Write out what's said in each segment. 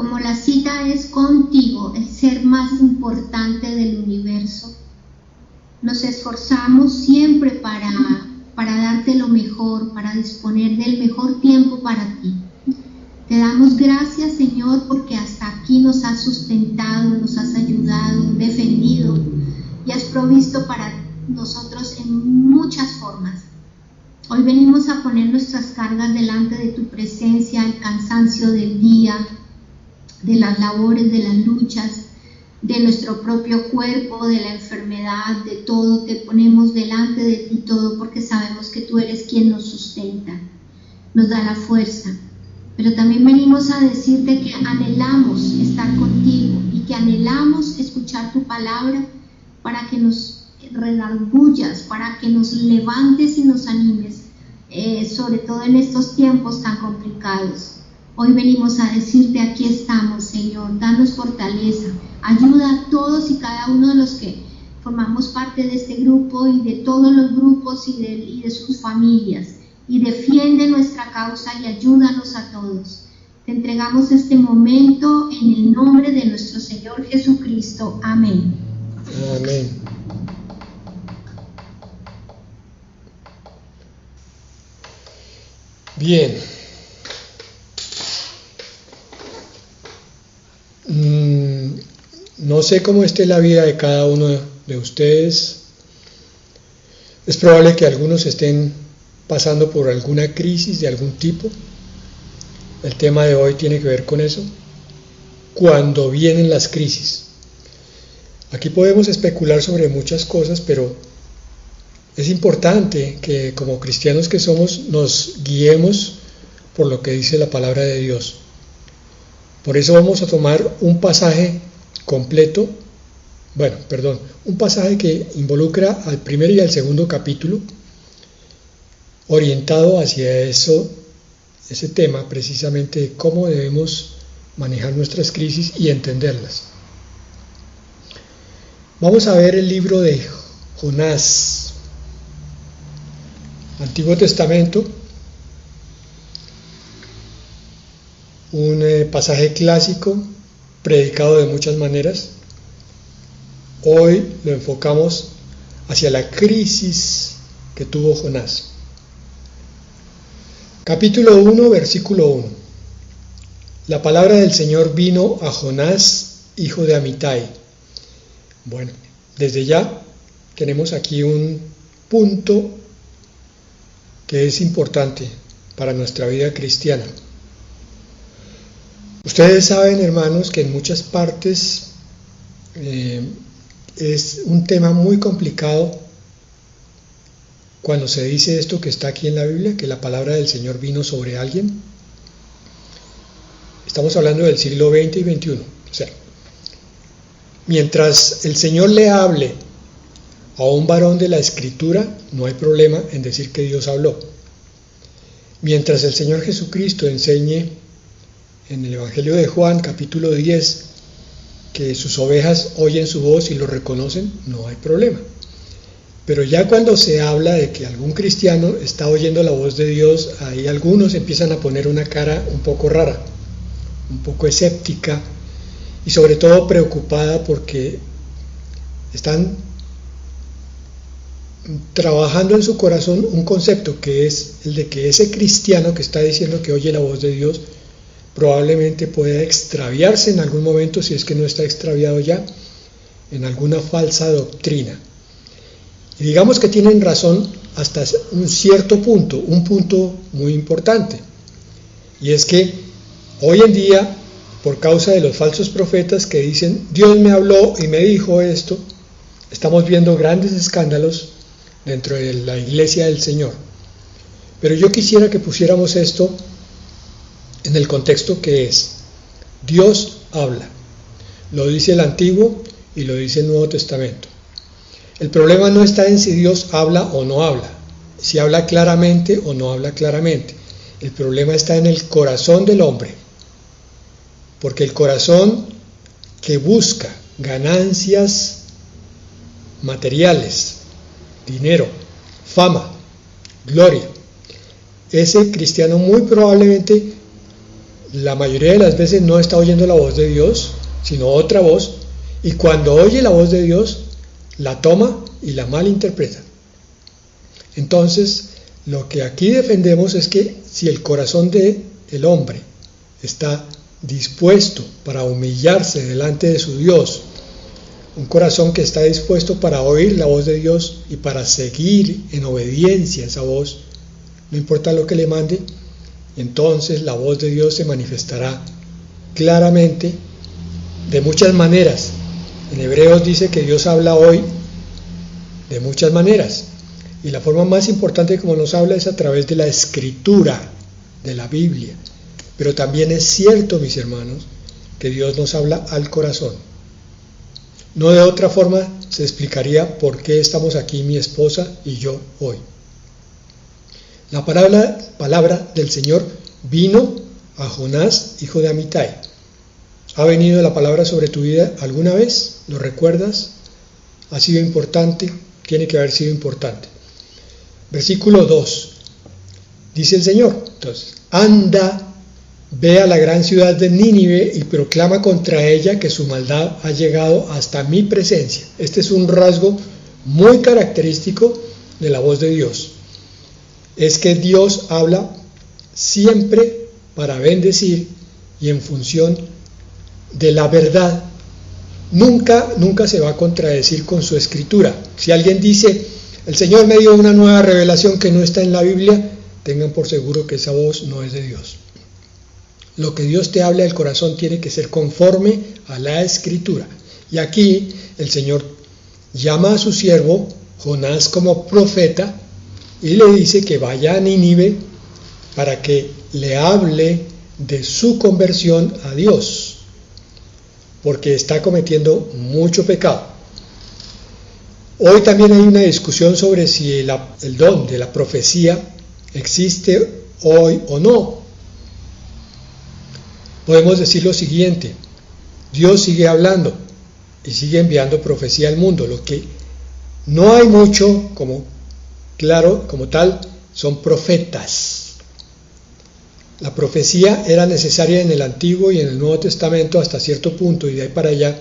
como la cita es contigo, el ser más importante del universo, nos esforzamos siempre para darte lo mejor, para disponer del mejor tiempo para ti. Te damos gracias, Señor, porque hasta aquí nos has sustentado, nos has ayudado, defendido y has provisto para nosotros en muchas formas. Hoy venimos a poner nuestras cargas delante de tu presencia, el cansancio del día, de las labores, de las luchas, de nuestro propio cuerpo, de la enfermedad, de todo. Te ponemos delante de ti todo porque sabemos que tú eres quien nos sustenta, nos da la fuerza. Pero también venimos a decirte que anhelamos estar contigo y que anhelamos escuchar tu palabra para que nos redargullas, para que nos levantes y nos animes, sobre todo en estos tiempos tan complicados. Hoy venimos a decirte, aquí estamos, Señor, danos fortaleza, ayuda a todos y cada uno de los que formamos parte de este grupo y de todos los grupos y de sus familias, y defiende nuestra causa y ayúdanos a todos. Te entregamos este momento en el nombre de nuestro Señor Jesucristo. Amén. Amén. Bien. No sé cómo esté la vida de cada uno de ustedes. Es probable que algunos estén pasando por alguna crisis de algún tipo. El tema de hoy tiene que ver con eso. Cuando vienen las crisis. Aquí podemos especular sobre muchas cosas, pero es importante que como cristianos que somos nos guiemos por lo que dice la palabra de Dios. Por eso vamos a tomar un pasaje completo, un pasaje que involucra al primer y al segundo capítulo, orientado hacia ese tema precisamente de cómo debemos manejar nuestras crisis y entenderlas. Vamos a ver el libro de Jonás, Antiguo Testamento, un pasaje clásico, predicado de muchas maneras. Hoy lo enfocamos hacia la crisis que tuvo Jonás. Capítulo 1, versículo 1. La palabra del Señor vino a Jonás, hijo de Amitai. Bueno, desde ya tenemos aquí un punto que es importante para nuestra vida cristiana. Ustedes saben, hermanos, que en muchas partes es un tema muy complicado cuando se dice esto que está aquí en la Biblia, que la palabra del Señor vino sobre alguien. Estamos hablando del siglo XX y XXI. O sea, mientras el Señor le hable a un varón de la Escritura, no hay problema en decir que Dios habló. Mientras el Señor Jesucristo enseñe en el Evangelio de Juan, capítulo 10, que sus ovejas oyen su voz y lo reconocen, no hay problema. Pero ya cuando se habla de que algún cristiano está oyendo la voz de Dios, ahí algunos empiezan a poner una cara un poco rara, un poco escéptica y sobre todo preocupada porque están trabajando en su corazón un concepto que es el de que ese cristiano que está diciendo que oye la voz de Dios probablemente pueda extraviarse en algún momento, si es que no está extraviado ya, en alguna falsa doctrina. Y digamos que tienen razón hasta un cierto punto, un punto muy importante. Y es que hoy en día, por causa de los falsos profetas que dicen, Dios me habló y me dijo esto, estamos viendo grandes escándalos dentro de la iglesia del Señor. Pero yo quisiera que pusiéramos esto en el contexto que es. Dios habla. Lo dice el Antiguo y lo dice el Nuevo Testamento. El problema no está en si Dios habla o no habla, si habla claramente o no habla claramente. El problema está en el corazón del hombre. Porque el corazón que busca ganancias materiales, dinero, fama, gloria, ese cristiano muy probablemente la mayoría de las veces no está oyendo la voz de Dios, sino otra voz, y cuando oye la voz de Dios, la toma y la malinterpreta. Entonces, lo que aquí defendemos es que si el corazón del hombre está dispuesto para humillarse delante de su Dios, un corazón que está dispuesto para oír la voz de Dios y para seguir en obediencia a esa voz, no importa lo que le mande, entonces la voz de Dios se manifestará claramente de muchas maneras. En Hebreos dice que Dios habla hoy de muchas maneras, y la forma más importante como nos habla es a través de la escritura, de la Biblia. Pero también es cierto, mis hermanos, que Dios nos habla al corazón. No de otra forma se explicaría por qué estamos aquí mi esposa y yo hoy. La palabra del Señor vino a Jonás, hijo de Amitai. ¿Ha venido la palabra sobre tu vida alguna vez? ¿Lo recuerdas? ¿Ha sido importante? Tiene que haber sido importante. Versículo 2. Dice el Señor, entonces, anda, ve a la gran ciudad de Nínive y proclama contra ella que su maldad ha llegado hasta mi presencia. Este es un rasgo muy característico de la voz de Dios. Es que Dios habla siempre para bendecir y en función de la verdad. Nunca se va a contradecir con su escritura. Si alguien dice, el Señor me dio una nueva revelación que no está en la Biblia, tengan por seguro que esa voz no es de Dios. Lo que Dios te habla del corazón tiene que ser conforme a la escritura. Y aquí el Señor llama a su siervo Jonás como profeta y le dice que vaya a Nínive para que le hable de su conversión a Dios, porque está cometiendo mucho pecado. Hoy también hay una discusión sobre si el don de la profecía existe hoy o no. Podemos decir lo siguiente: Dios sigue hablando y sigue enviando profecía al mundo. Lo que no hay mucho como tal son profetas. La profecía era necesaria en el Antiguo y en el Nuevo Testamento hasta cierto punto, y de ahí para allá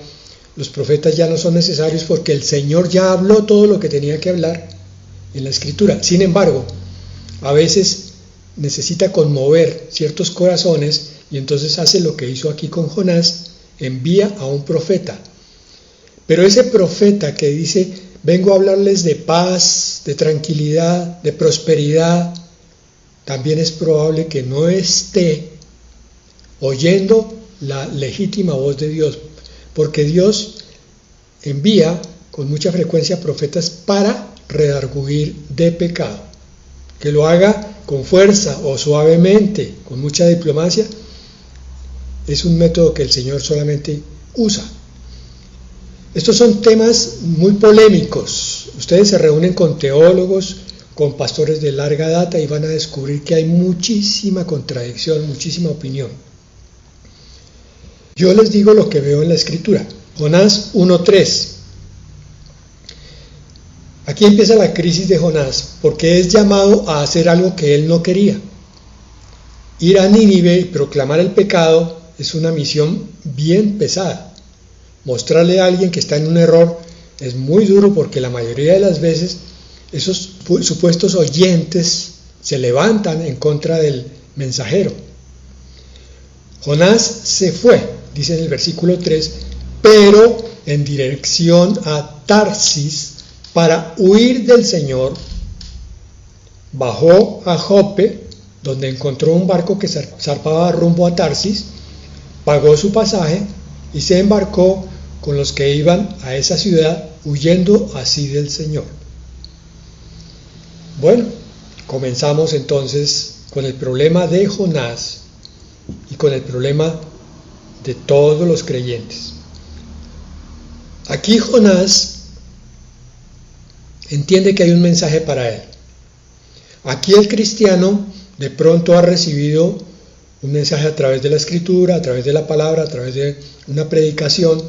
los profetas ya no son necesarios porque el Señor ya habló todo lo que tenía que hablar en la Escritura. Sin embargo, a veces necesita conmover ciertos corazones y entonces hace lo que hizo aquí con Jonás, envía a un profeta. Pero ese profeta que dice, vengo a hablarles de paz, de tranquilidad, de prosperidad, también es probable que no esté oyendo la legítima voz de Dios, porque Dios envía con mucha frecuencia profetas para redarguir de pecado. Que lo haga con fuerza o suavemente, con mucha diplomacia, es un método que el Señor solamente usa. Estos son temas muy polémicos. Ustedes se reúnen con teólogos, con pastores de larga data y van a descubrir que hay muchísima contradicción, muchísima opinión. Yo les digo lo que veo en la Escritura. Jonás 1:3. Aquí empieza la crisis de Jonás, porque es llamado a hacer algo que él no quería. Ir a Nínive y proclamar el pecado es una misión bien pesada. Mostrarle a alguien que está en un error es muy duro, porque la mayoría de las veces esos supuestos oyentes se levantan en contra del mensajero. Jonás se fue, dice en el versículo 3, pero en dirección a Tarsis para huir del Señor. Bajó a Jope, donde encontró un barco que zarpaba rumbo a Tarsis, pagó su pasaje y se embarcó con los que iban a esa ciudad, huyendo así del Señor. Bueno, comenzamos entonces con el problema de Jonás y con el problema de todos los creyentes. Aquí Jonás entiende que hay un mensaje para él. Aquí el cristiano de pronto ha recibido un mensaje a través de la Escritura, a través de la palabra, a través de una predicación,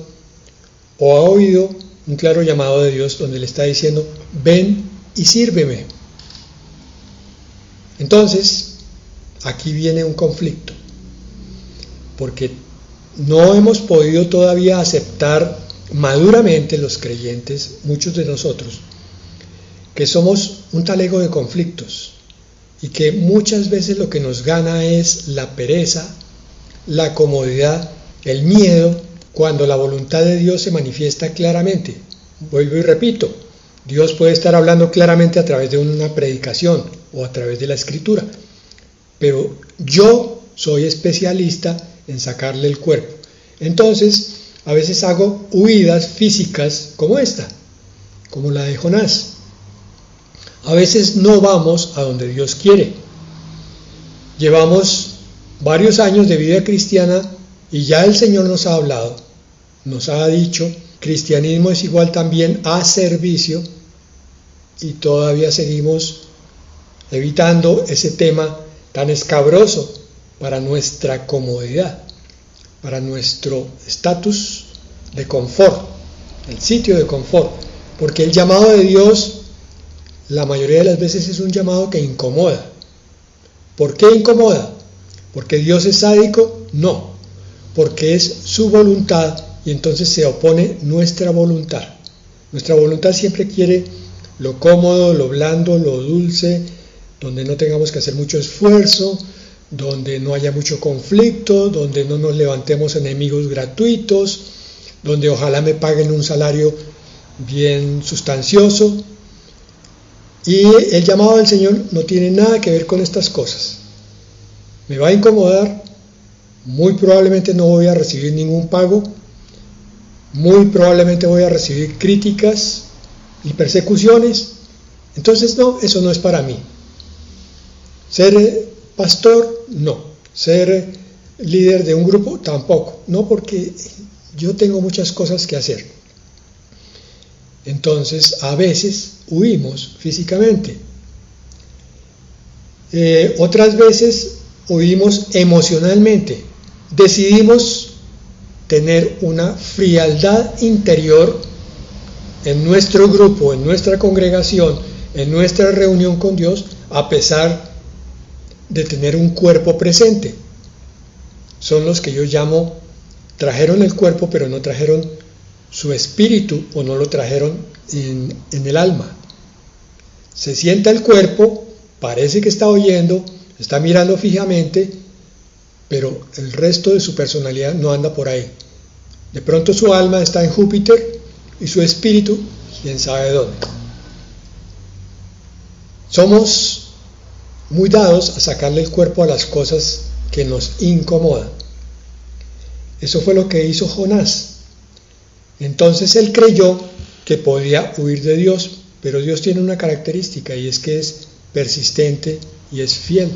o ha oído un claro llamado de Dios donde le está diciendo, ven y sírveme. Entonces, aquí viene un conflicto. porque no hemos podido todavía aceptar maduramente los creyentes, muchos de nosotros, que somos un talego de conflictos y que muchas veces lo que nos gana es la pereza, la comodidad, el miedo, cuando la voluntad de Dios se manifiesta claramente. Vuelvo y repito, Dios puede estar hablando claramente a través de una predicación o a través de la escritura, pero yo soy especialista en sacarle el cuerpo. Entonces, a veces hago huidas físicas como esta, como la de Jonás. A veces no vamos a donde Dios quiere. Llevamos varios años de vida cristiana y ya el Señor nos ha hablado, nos ha dicho, cristianismo es igual también a servicio, y todavía seguimos evitando ese tema tan escabroso para nuestra comodidad, para nuestro estatus de confort, el sitio de confort, porque el llamado de Dios la mayoría de las veces es un llamado que incomoda. ¿Por qué incomoda? ¿Porque Dios es sádico? No, porque es su voluntad y entonces se opone nuestra voluntad. Nuestra voluntad siempre quiere lo cómodo, lo blando, lo dulce, donde no tengamos que hacer mucho esfuerzo, donde no haya mucho conflicto, donde no nos levantemos enemigos gratuitos, donde ojalá me paguen un salario bien sustancioso. Y el llamado del Señor no tiene nada que ver con estas cosas. Me va a incomodar, muy probablemente no voy a recibir ningún pago, muy probablemente voy a recibir críticas y persecuciones. Entonces no, eso no es para mí. Ser pastor, no. Ser líder de un grupo, tampoco. No, porque yo tengo muchas cosas que hacer. Entonces, a veces huimos físicamente. Otras veces huimos emocionalmente. Decidimos tener una frialdad interior en nuestro grupo, en nuestra congregación, en nuestra reunión con Dios, a pesar de tener un cuerpo presente. Son los que yo llamo, trajeron el cuerpo, pero no trajeron su espíritu o no lo trajeron en el alma. Se sienta el cuerpo, parece que está oyendo, está mirando fijamente, pero el resto de su personalidad no anda por ahí. De pronto su alma está en Júpiter y su espíritu, quién sabe dónde. Somos muy dados a sacarle el cuerpo a las cosas que nos incomodan. Eso fue lo que hizo Jonás. Entonces él creyó que podía huir de Dios, pero Dios tiene una característica y es que es persistente y es fiel.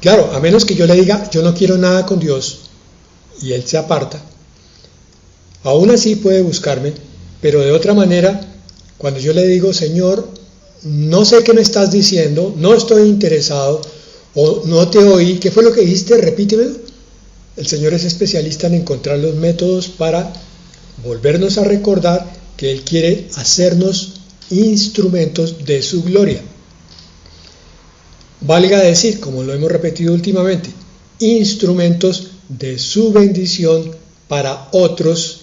Claro, a menos que yo le diga, yo no quiero nada con Dios, y Él se aparta, aún así puede buscarme, pero de otra manera, cuando yo le digo, Señor, no sé qué me estás diciendo, no estoy interesado, o no te oí, ¿qué fue lo que dijiste? Repítemelo. El Señor es especialista en encontrar los métodos para volvernos a recordar que Él quiere hacernos instrumentos de su gloria. Valga decir, como lo hemos repetido últimamente, instrumentos de su bendición para otros,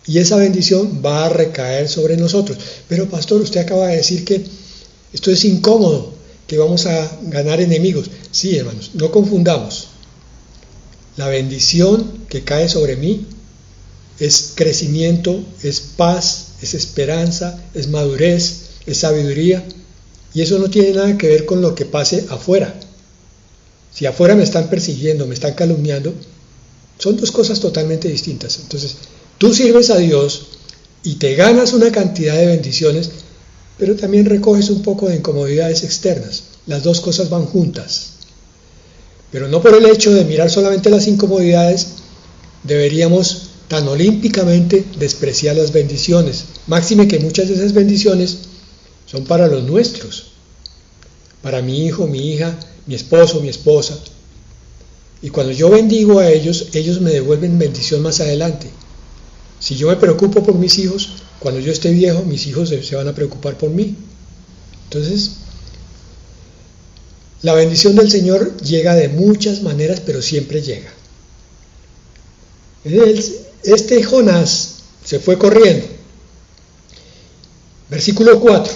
y esa bendición va a recaer sobre nosotros. Pero pastor, usted acaba de decir que esto es incómodo, que vamos a ganar enemigos. Sí, hermanos, no confundamos. La bendición que cae sobre mí es crecimiento, es paz, es esperanza, es madurez, es sabiduría. Y eso no tiene nada que ver con lo que pase afuera. Si afuera me están persiguiendo, me están calumniando, son dos cosas totalmente distintas. Entonces, tú sirves a Dios y te ganas una cantidad de bendiciones, pero también recoges un poco de incomodidades externas. Las dos cosas van juntas. Pero no por el hecho de mirar solamente las incomodidades, deberíamos tan olímpicamente despreciar las bendiciones. Máxime que muchas de esas bendiciones son para los nuestros, para mi hijo, mi hija, mi esposo, mi esposa. Y cuando yo bendigo a ellos, ellos me devuelven bendición más adelante. Si yo me preocupo por mis hijos, cuando yo esté viejo, mis hijos se van a preocupar por mí. Entonces, la bendición del Señor llega de muchas maneras, pero siempre llega. Este Jonás se fue corriendo. Versículo 4.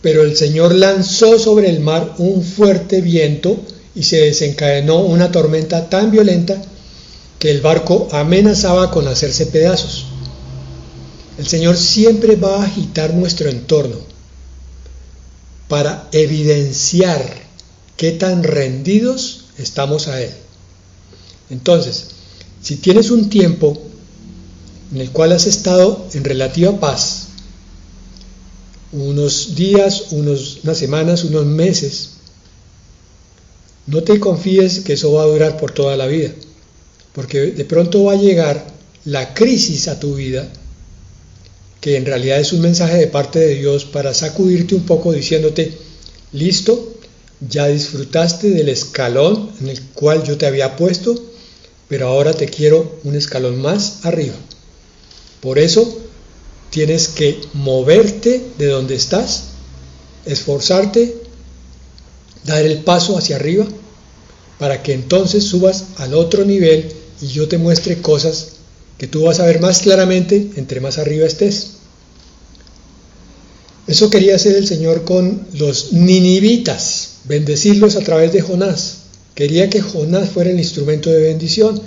Pero el Señor lanzó sobre el mar un fuerte viento y se desencadenó una tormenta tan violenta que el barco amenazaba con hacerse pedazos. El Señor siempre va a agitar nuestro entorno para evidenciar qué tan rendidos estamos a Él. Entonces, si tienes un tiempo en el cual has estado en relativa paz, unos días, unas semanas, unos meses, no te confíes que eso va a durar por toda la vida, porque de pronto va a llegar la crisis a tu vida, que en realidad es un mensaje de parte de Dios para sacudirte un poco diciéndote, listo, ya disfrutaste del escalón en el cual yo te había puesto, pero ahora te quiero un escalón más arriba. Por eso tienes que moverte de donde estás, esforzarte, dar el paso hacia arriba, para que entonces subas al otro nivel y yo te muestre cosas que tú vas a ver más claramente entre más arriba estés. Eso quería hacer el Señor con los ninivitas, bendecirlos a través de Jonás. Quería que Jonás fuera el instrumento de bendición,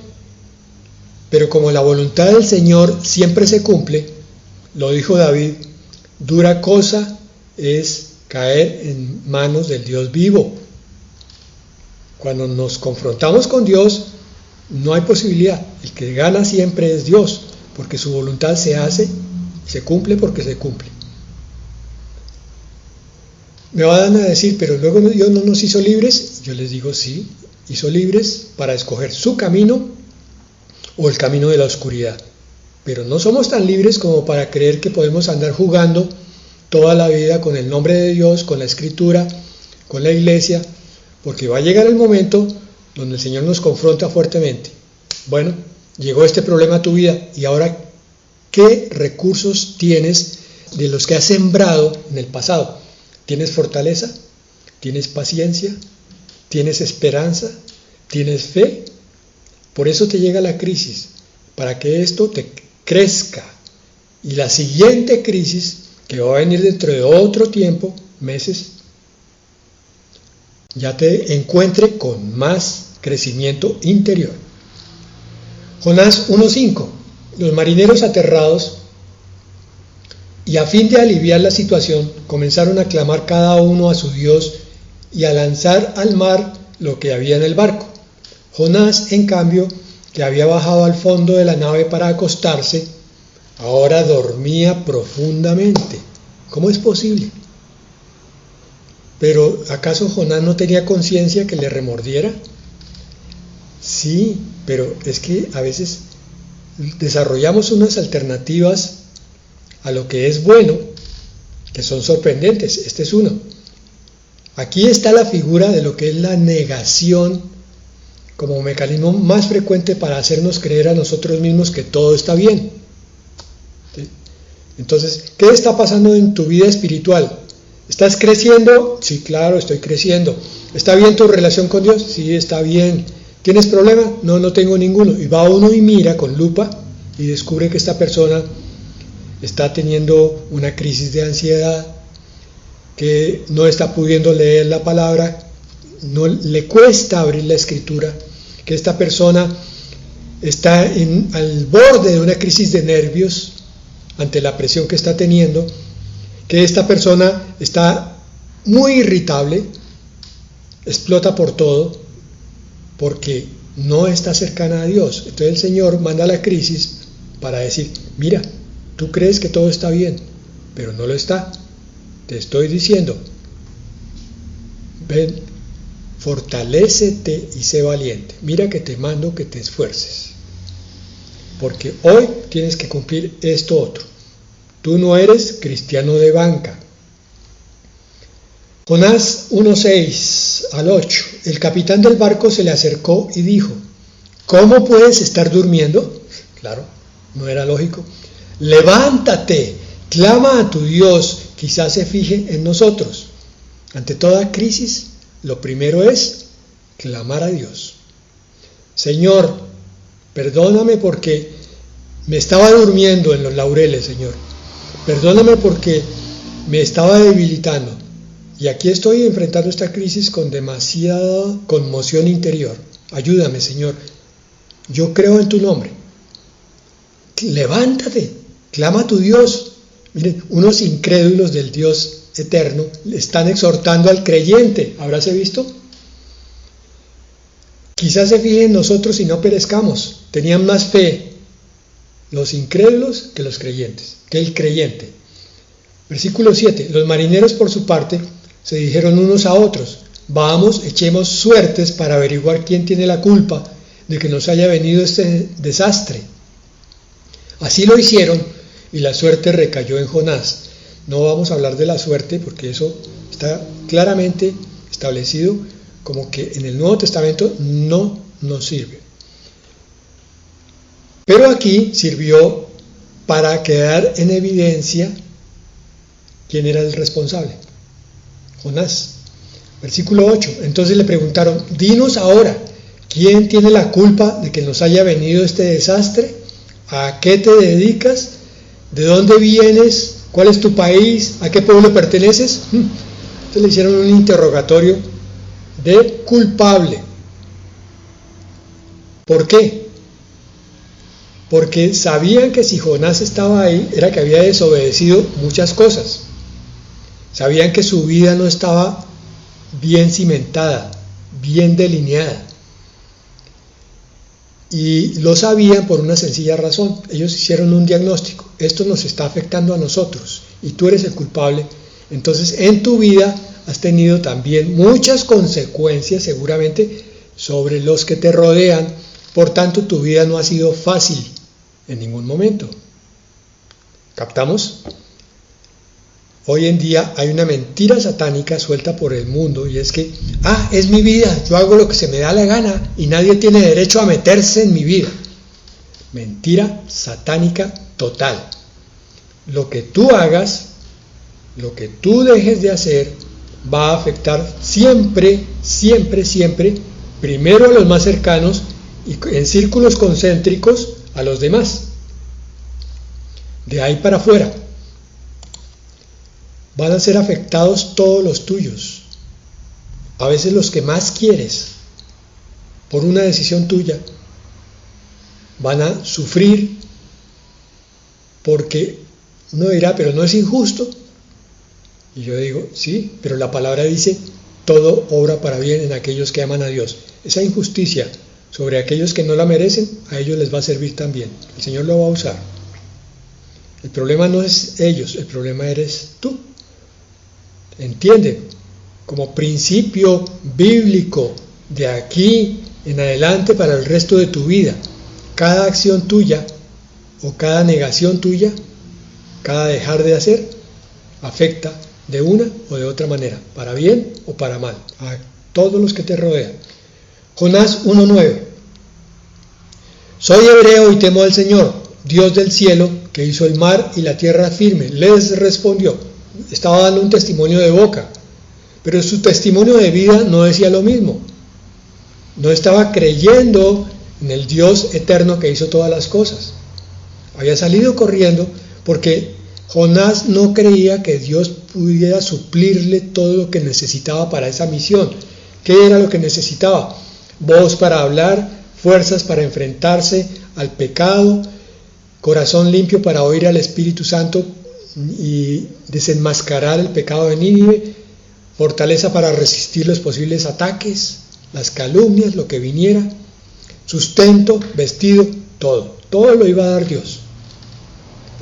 pero como la voluntad del Señor siempre se cumple, lo dijo David, dura cosa es caer en manos del Dios vivo. Cuando nos confrontamos con Dios, no hay posibilidad. El que gana siempre es Dios, porque su voluntad se hace y se cumple porque se cumple. Me van a decir, pero luego Dios no nos hizo libres. Yo les digo, sí, hizo libres para escoger su camino o el camino de la oscuridad. Pero no somos tan libres como para creer que podemos andar jugando toda la vida con el nombre de Dios, con la Escritura, con la iglesia, porque va a llegar el momento donde el Señor nos confronta fuertemente. Bueno, llegó este problema a tu vida y ahora, ¿qué recursos tienes de los que has sembrado en el pasado? ¿Tienes fortaleza? ¿Tienes paciencia? ¿Tienes esperanza? ¿Tienes fe? Por eso te llega la crisis, para que esto te crezca. Y la siguiente crisis, que va a venir dentro de otro tiempo, meses, ya te encuentre con más crecimiento interior. Jonás 1:5. Los marineros aterrados y a fin de aliviar la situación comenzaron a clamar cada uno a su Dios y a lanzar al mar lo que había en el barco. Jonás, en cambio, que había bajado al fondo de la nave para acostarse, ahora dormía profundamente. ¿Cómo es posible? ¿Pero acaso Jonás no tenía conciencia que le remordiera? Sí, pero es que a veces desarrollamos unas alternativas a lo que es bueno, que son sorprendentes. Este es uno. Aquí está la figura de lo que es la negación como mecanismo más frecuente para hacernos creer a nosotros mismos que todo está bien. ¿Sí? Entonces, ¿qué está pasando en tu vida espiritual? ¿Estás creciendo? Sí, claro, estoy creciendo. ¿Está bien tu relación con Dios? Sí, está bien. ¿Tienes problema? No, no tengo ninguno. Y va uno y mira con lupa y descubre que esta persona está teniendo una crisis de ansiedad, que no está pudiendo leer la palabra, no le cuesta abrir la escritura, que esta persona está al borde de una crisis de nervios ante la presión que está teniendo, que esta persona está muy irritable, explota por todo, porque no está cercana a Dios. Entonces el Señor manda la crisis para decir, mira, tú crees que todo está bien, pero no lo está. Te estoy diciendo, ven, fortalécete y sé valiente. Mira que te mando que te esfuerces, porque hoy tienes que cumplir esto otro. Tú no eres cristiano de banca. Jonás 1:6 al 8. El capitán del barco se le acercó y dijo, ¿cómo puedes estar durmiendo? Claro, no era lógico. Levántate, clama a tu Dios, quizás se fije en nosotros. Ante toda crisis, lo primero es clamar a Dios. Señor, Perdóname porque me estaba durmiendo en los laureles, Señor. Perdóname porque me estaba debilitando. Y aquí estoy enfrentando esta crisis con demasiada conmoción interior. Ayúdame, Señor. Yo creo en tu nombre. Levántate, clama a tu Dios. Miren, unos incrédulos del Dios eterno le están exhortando al creyente. ¿Habráse visto? Quizás se fijen en nosotros y no perezcamos. Tenían más fe los incrédulos que los creyentes, que el creyente. Versículo 7. Los marineros por su parte se dijeron unos a otros: vamos, echemos suertes para averiguar quién tiene la culpa de que nos haya venido este desastre. Así lo hicieron y la suerte recayó en Jonás. No vamos a hablar de la suerte porque eso está claramente establecido como que en el Nuevo Testamento no nos sirve. Pero aquí sirvió para quedar en evidencia quién era el responsable. Jonás. Versículo 8. Entonces le preguntaron: dinos ahora, ¿quién tiene la culpa de que nos haya venido este desastre? ¿A qué te dedicas? ¿De dónde vienes? ¿Cuál es tu país? ¿A qué pueblo perteneces? Entonces le hicieron un interrogatorio de culpable. ¿Por qué? Porque sabían que si Jonás estaba ahí era que había desobedecido muchas cosas. Sabían que su vida no estaba bien cimentada, bien delineada. Y lo sabían por una sencilla razón. Ellos hicieron un diagnóstico: esto nos está afectando a nosotros y tú eres el culpable. Entonces en tu vida has tenido también muchas consecuencias seguramente sobre los que te rodean. Por tanto, tu vida no ha sido fácil en ningún momento. ¿Captamos? Hoy en día hay una mentira satánica suelta por el mundo y es que, es mi vida, yo hago lo que se me da la gana y nadie tiene derecho a meterse en mi vida. Mentira satánica total. Lo que tú hagas, lo que tú dejes de hacer, va a afectar siempre, siempre, siempre, primero a los más cercanos y en círculos concéntricos a los demás. De ahí para afuera van a ser afectados todos los tuyos, a veces los que más quieres, por una decisión tuya, van a sufrir porque uno dirá: pero no es injusto. Y yo digo: sí, pero la palabra dice: todo obra para bien en aquellos que aman a Dios. Esa injusticia sobre aquellos que no la merecen, a ellos les va a servir también. El Señor lo va a usar. El problema no es ellos, el problema eres tú. Entiende, como principio bíblico de aquí en adelante para el resto de tu vida, cada acción tuya o cada negación tuya, cada dejar de hacer, afecta de una o de otra manera, para bien o para mal, a todos los que te rodean. Jonás 1:9. Soy hebreo y temo al Señor, Dios del cielo, que hizo el mar y la tierra firme. Les respondió. Estaba dando un testimonio de boca, pero su testimonio de vida no decía lo mismo. No estaba creyendo en el Dios eterno que hizo todas las cosas. Había salido corriendo porque Jonás no creía que Dios pudiera suplirle todo lo que necesitaba para esa misión. ¿Qué era lo que necesitaba? Voz para hablar, fuerzas para enfrentarse al pecado, corazón limpio para oír al Espíritu Santo y desenmascarar el pecado de Nínive, fortaleza para resistir los posibles ataques, las calumnias, lo que viniera, sustento, vestido, todo lo iba a dar Dios.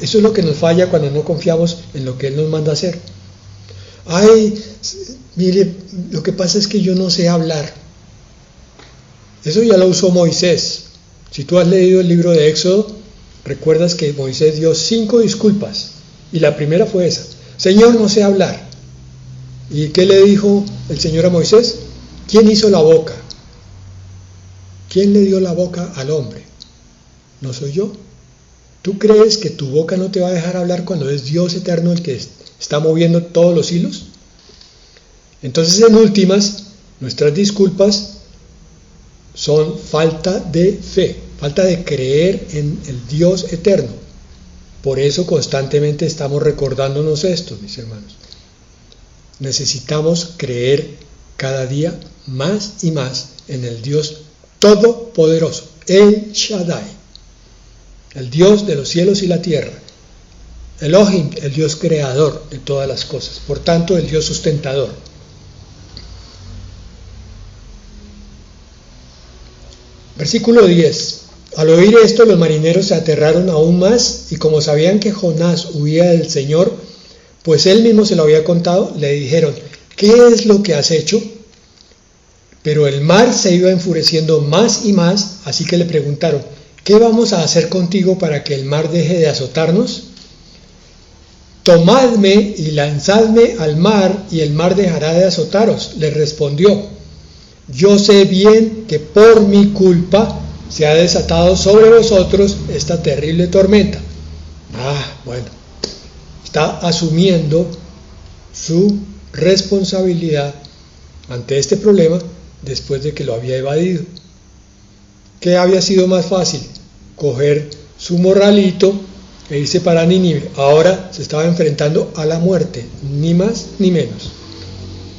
Eso es lo que nos falla cuando no confiamos en lo que Él nos manda hacer. Mire, lo que pasa es que yo no sé hablar. Eso ya lo usó Moisés. Si tú has leído el libro de Éxodo, recuerdas que Moisés dio 5 disculpas. Y la primera fue esa: Señor, no sé hablar. ¿Y qué le dijo el Señor a Moisés? ¿Quién hizo la boca? ¿Quién le dio la boca al hombre? ¿No soy yo? ¿Tú crees que tu boca no te va a dejar hablar cuando es Dios eterno el que está moviendo todos los hilos? Entonces, en últimas, nuestras disculpas son falta de fe, falta de creer en el Dios eterno. Por eso constantemente estamos recordándonos esto, mis hermanos. Necesitamos creer cada día más y más en el Dios todopoderoso, El Shaddai, el Dios de los cielos y la tierra, Elohim, el Dios creador de todas las cosas, por tanto el Dios sustentador. Versículo 10. Al oír esto, los marineros se aterraron aún más, y como sabían que Jonás huía del Señor, pues él mismo se lo había contado, le dijeron: ¿qué es lo que has hecho? Pero el mar se iba enfureciendo más y más, así que le preguntaron: ¿qué vamos a hacer contigo para que el mar deje de azotarnos? Tomadme y lanzadme al mar, y el mar dejará de azotaros. Le respondió: yo sé bien que por mi culpa se ha desatado sobre vosotros esta terrible tormenta. Bueno, está asumiendo su responsabilidad ante este problema después de que lo había evadido. ¿Qué había sido más fácil? Coger su morralito e irse para Nínive. Ahora se estaba enfrentando a la muerte, ni más ni menos.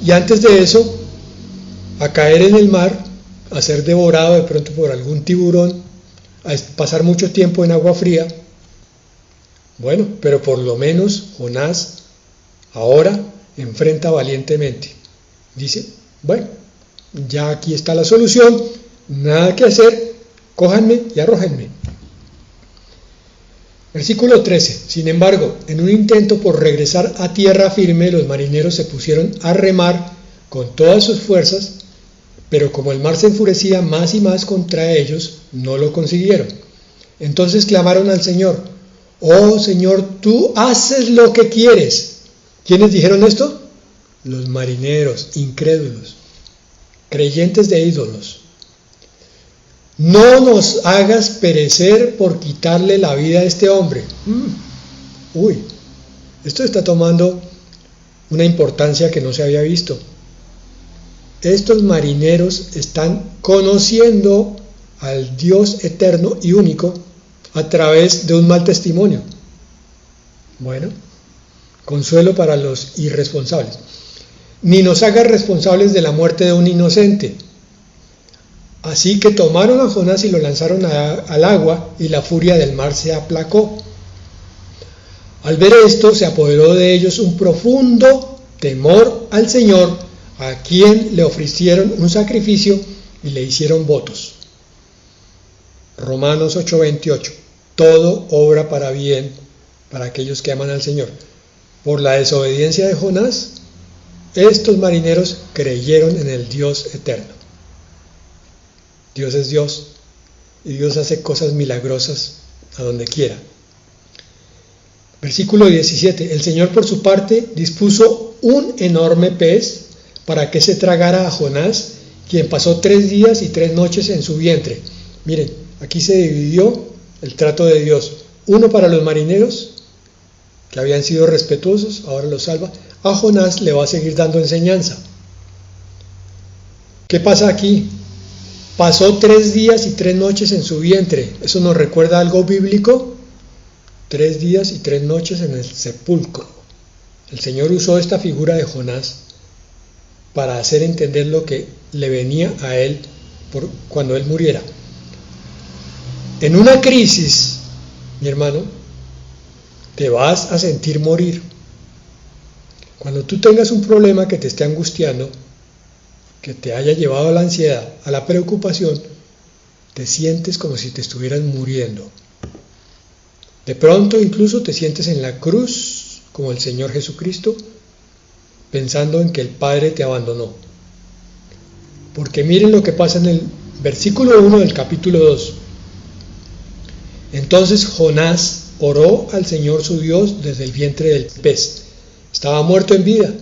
Y antes de eso, a caer en el mar, a ser devorado de pronto por algún tiburón, a pasar mucho tiempo en agua fría. Bueno, pero por lo menos Jonás ahora enfrenta valientemente. Dice: bueno, ya aquí está la solución, nada que hacer, cójanme y arrójenme. Versículo 13. Sin embargo, en un intento por regresar a tierra firme, los marineros se pusieron a remar con todas sus fuerzas, pero como el mar se enfurecía más y más contra ellos, no lo consiguieron. Entonces clamaron al Señor: oh Señor, tú haces lo que quieres. ¿Quiénes dijeron esto? Los marineros, incrédulos, creyentes de ídolos. No nos hagas perecer por quitarle la vida a este hombre. Esto está tomando una importancia que no se había visto. Estos marineros están conociendo al Dios eterno y único a través de un mal testimonio. Bueno, consuelo para los irresponsables. Ni nos hagas responsables de la muerte de un inocente. Así que tomaron a Jonás y lo lanzaron al agua, y la furia del mar se aplacó. Al ver esto, se apoderó de ellos un profundo temor al Señor, a quien le ofrecieron un sacrificio y le hicieron votos. Romanos 8:28. Todo obra para bien para aquellos que aman al Señor. Por la desobediencia de Jonás, estos marineros creyeron en el Dios eterno. Dios es Dios, y Dios hace cosas milagrosas a donde quiera. Versículo 17. El Señor por su parte dispuso un enorme pez para que se tragara a Jonás, quien pasó 3 días y 3 noches en su vientre. Miren, aquí se dividió el trato de Dios. Uno para los marineros, que habían sido respetuosos, ahora los salva. A Jonás le va a seguir dando enseñanza. ¿Qué pasa aquí? Pasó 3 días y 3 noches en su vientre. ¿Eso nos recuerda algo bíblico? 3 días y 3 noches en el sepulcro. El Señor usó esta figura de Jonás para hacer entender lo que le venía a él cuando él muriera. En una crisis, mi hermano, te vas a sentir morir. Cuando tú tengas un problema que te esté angustiando, que te haya llevado a la ansiedad, a la preocupación, te sientes como si te estuvieras muriendo. De pronto incluso te sientes en la cruz como el Señor Jesucristo, pensando en que el Padre te abandonó. Porque miren lo que pasa en el versículo 1 del capítulo 2. Entonces Jonás oró al Señor su Dios desde el vientre del pez. Estaba muerto en vida.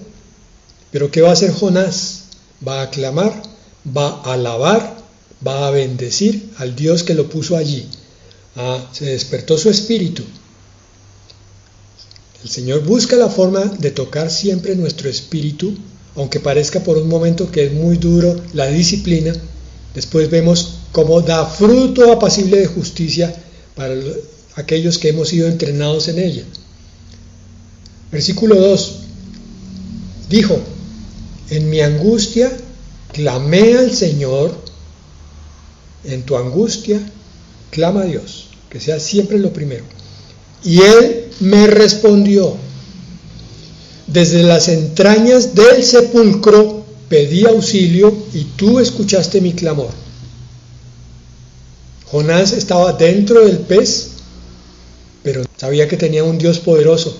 Pero ¿qué va a hacer Jonás? Va a clamar, va a alabar, va a bendecir al Dios que lo puso allí. Se despertó su espíritu. El Señor busca la forma de tocar siempre nuestro espíritu, aunque parezca por un momento que es muy duro la disciplina. Después vemos como da fruto apacible de justicia para aquellos que hemos sido entrenados en ella. Versículo 2. Dijo: en mi angustia clamé al Señor. En tu angustia clama a Dios, que sea siempre lo primero. Y Él me respondió. Desde las entrañas del sepulcro pedí auxilio y tú escuchaste mi clamor. Jonás estaba dentro del pez, pero sabía que tenía un Dios poderoso.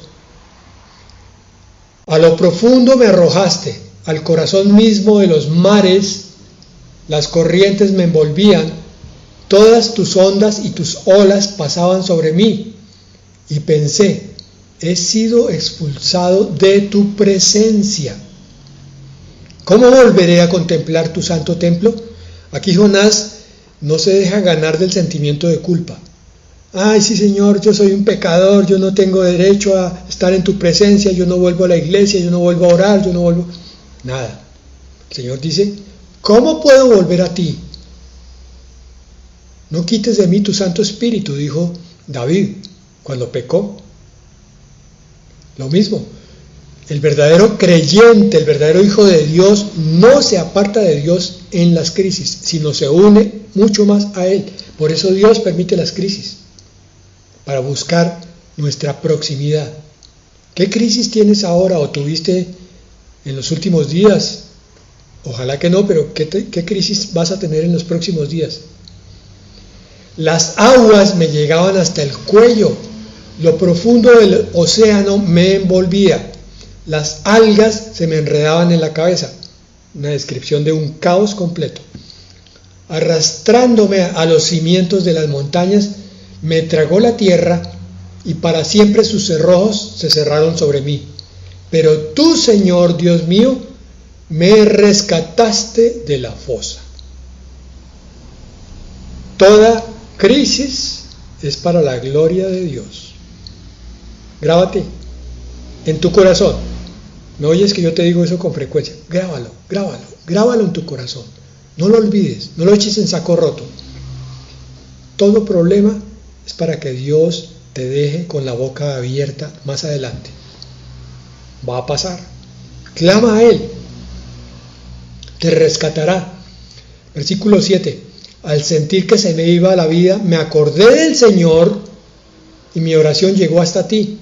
A lo profundo me arrojaste, al corazón mismo de los mares, las corrientes me envolvían, todas tus ondas y tus olas pasaban sobre mí, y pensé: he sido expulsado de tu presencia. ¿Cómo volveré a contemplar tu santo templo? Aquí Jonás no se deja ganar del sentimiento de culpa. Ay, sí, Señor, yo soy un pecador, yo no tengo derecho a estar en tu presencia, yo no vuelvo a la iglesia, yo no vuelvo a orar, yo no vuelvo... Nada. El Señor dice: ¿cómo puedo volver a ti? No quites de mí tu Santo Espíritu, dijo David cuando pecó. Lo mismo, el verdadero creyente, el verdadero hijo de Dios, no se aparta de Dios en las crisis, sino se une mucho más a Él. Por eso Dios permite las crisis, para buscar nuestra proximidad. ¿Qué crisis tienes ahora o tuviste en los últimos días? Ojalá que no, pero ¿qué crisis vas a tener en los próximos días? Las aguas me llegaban hasta el cuello, lo profundo del océano me envolvía, las algas se me enredaban en la cabeza. Una descripción de un caos completo. Arrastrándome a los cimientos de las montañas, me tragó la tierra y para siempre sus cerrojos se cerraron sobre mí. Pero tú, Señor Dios mío, me rescataste de la fosa. Toda crisis es para la gloria de Dios. Grábate en tu corazón. ¿No oyes que yo te digo eso con frecuencia? Grábalo en tu corazón. No lo olvides, no lo eches en saco roto. Todo problema es para que Dios te deje con la boca abierta más adelante. Va a pasar. Clama a Él. Te rescatará. Versículo 7. Al sentir que se me iba la vida, me acordé del Señor y mi oración llegó hasta ti,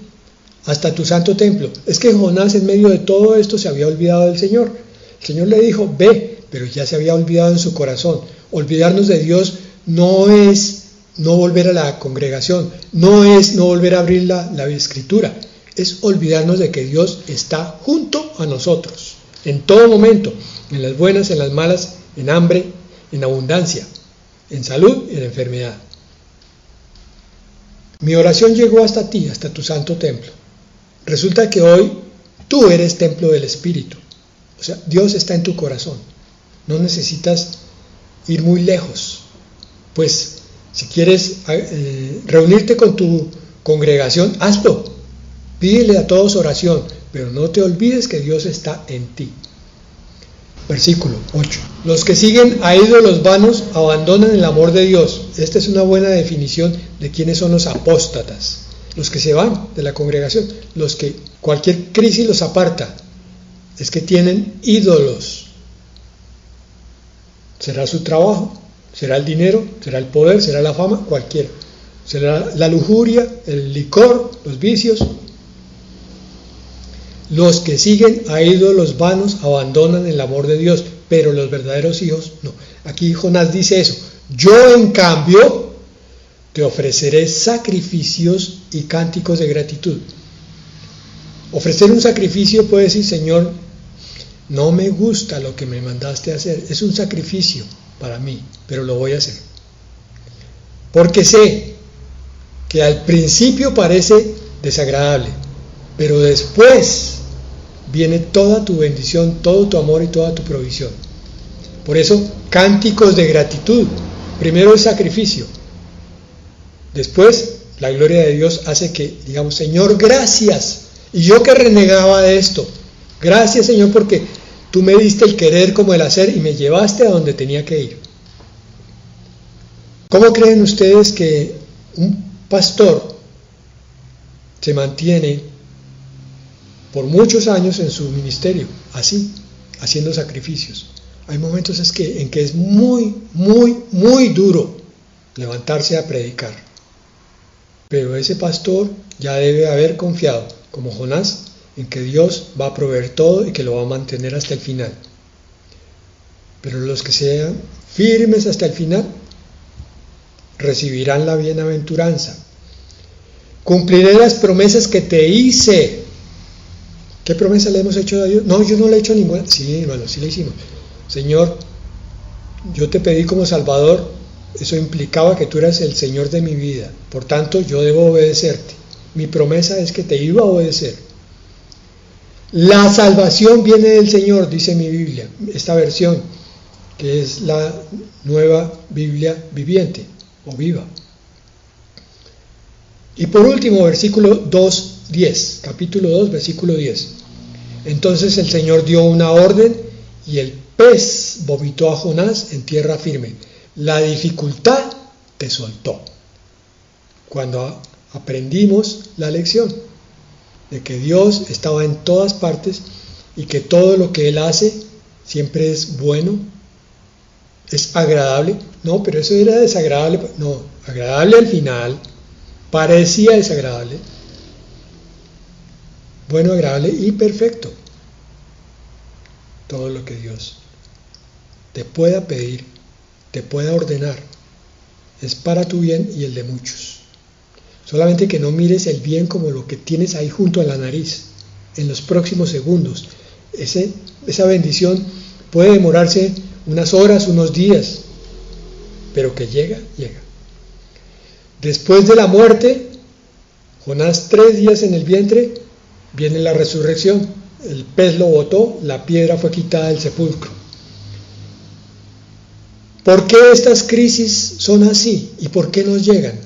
hasta tu santo templo. Es que Jonás en medio de todo esto se había olvidado del Señor. El Señor le dijo: ve, pero ya se había olvidado en su corazón. Olvidarnos de Dios no es no volver a la congregación, no es no volver a abrir la escritura, es olvidarnos de que Dios está junto a nosotros, en todo momento, en las buenas, en las malas, en hambre, en abundancia, en salud y en enfermedad. Mi oración llegó hasta ti, hasta tu santo templo. Resulta que hoy tú eres templo del Espíritu. O sea, Dios está en tu corazón. No necesitas ir muy lejos. Pues si quieres reunirte con tu congregación, hazlo. Pídele a todos oración, pero no te olvides que Dios está en ti. Versículo 8. Los que siguen a ídolos vanos abandonan el amor de Dios. Esta es una buena definición de quiénes son los apóstatas. Los que se van de la congregación, los que cualquier crisis los aparta, es que tienen ídolos. Será su trabajo, será el dinero, será el poder, será la fama, cualquiera. Será la lujuria, el licor, los vicios. Los que siguen a ídolos vanos abandonan el amor de Dios, pero los verdaderos hijos no. Aquí Jonás dice eso: yo en cambio te ofreceré sacrificios y cánticos de gratitud. Ofrecer un sacrificio puede decir: Señor, no me gusta lo que me mandaste a hacer, es un sacrificio para mí, pero lo voy a hacer. Porque sé que al principio parece desagradable, pero después viene toda tu bendición, todo tu amor y toda tu provisión. Por eso, cánticos de gratitud. Primero el sacrificio. Después, la gloria de Dios hace que digamos: Señor, gracias. Y yo que renegaba de esto, gracias, Señor, porque tú me diste el querer como el hacer y me llevaste a donde tenía que ir. ¿Cómo creen ustedes que un pastor se mantiene por muchos años en su ministerio? Así, haciendo sacrificios. Hay momentos en que es muy, muy, muy duro levantarse a predicar. Pero ese pastor ya debe haber confiado, como Jonás, en que Dios va a proveer todo y que lo va a mantener hasta el final. Pero los que sean firmes hasta el final recibirán la bienaventuranza. Cumpliré las promesas que te hice. ¿Qué promesa le hemos hecho a Dios? No, yo no le he hecho ninguna. Sí, hermano, sí le hicimos. Señor, yo te pedí como Salvador, eso implicaba que tú eras el Señor de mi vida, por tanto yo debo obedecerte. Mi promesa es que te iba a obedecer. La salvación viene del Señor, dice mi Biblia, esta versión, que es la nueva Biblia viviente o viva. Y por último, versículo 2:10, capítulo 2, versículo 10. Entonces el Señor dio una orden y el pez vomitó a Jonás en tierra firme. La dificultad te soltó. Cuando aprendimos la lección de que Dios estaba en todas partes y que todo lo que Él hace siempre es bueno, es agradable. No, pero eso era desagradable. No, agradable al final, parecía desagradable. Bueno, agradable y perfecto. Todo lo que Dios te pueda pedir, te pueda ordenar, es para tu bien y el de muchos. Solamente que no mires el bien como lo que tienes ahí junto a la nariz, en los próximos segundos. Esa bendición puede demorarse unas horas, unos días, pero que llega, llega. Después de la muerte, Jonás 3 días en el vientre, viene la resurrección. El pez lo botó, la piedra fue quitada del sepulcro. ¿Por qué estas crisis son así? ¿Y por qué nos llegan?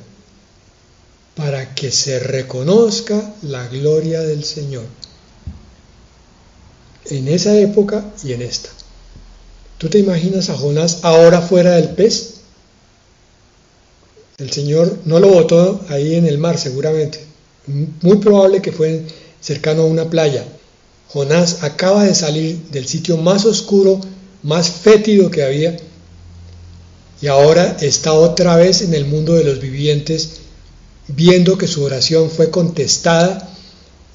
Para que se reconozca la gloria del Señor. En esa época y en esta. ¿Tú te imaginas a Jonás ahora fuera del pez? El Señor no lo botó ahí en el mar seguramente. Muy probable que fue cercano a una playa. Jonás acaba de salir del sitio más oscuro, más fétido que había, y ahora está otra vez en el mundo de los vivientes, viendo que su oración fue contestada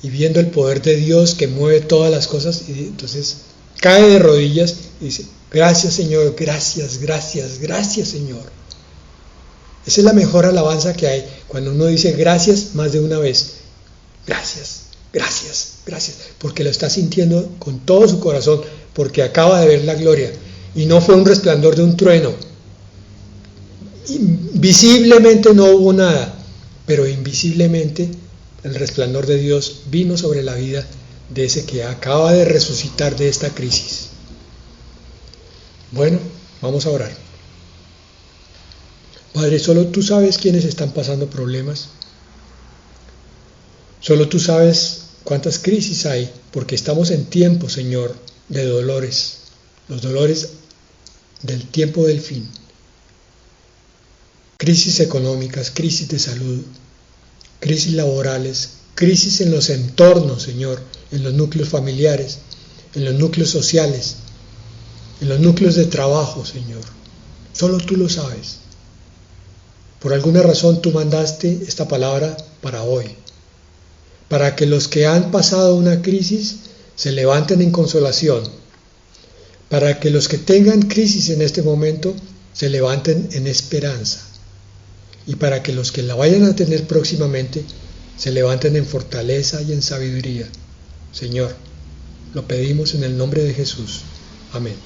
y viendo el poder de Dios que mueve todas las cosas, y entonces cae de rodillas y dice: gracias Señor, gracias, gracias, gracias Señor. Esa es la mejor alabanza que hay, cuando uno dice gracias más de una vez. Gracias, gracias, gracias, porque lo está sintiendo con todo su corazón, porque acaba de ver la gloria, y no fue un resplandor de un trueno. Visiblemente no hubo nada, pero invisiblemente el resplandor de Dios vino sobre la vida de ese que acaba de resucitar de esta crisis. Bueno, vamos a orar. Padre, solo tú sabes quiénes están pasando problemas. Solo tú sabes cuántas crisis hay, porque estamos en tiempo, Señor, de dolores, los dolores del tiempo del fin. Crisis económicas, crisis de salud, crisis laborales, crisis en los entornos, Señor, en los núcleos familiares, en los núcleos sociales, en los núcleos de trabajo, Señor. Solo tú lo sabes. Por alguna razón tú mandaste esta palabra para hoy, para que los que han pasado una crisis se levanten en consolación, para que los que tengan crisis en este momento se levanten en esperanza, y para que los que la vayan a tener próximamente se levanten en fortaleza y en sabiduría. Señor, lo pedimos en el nombre de Jesús. Amén.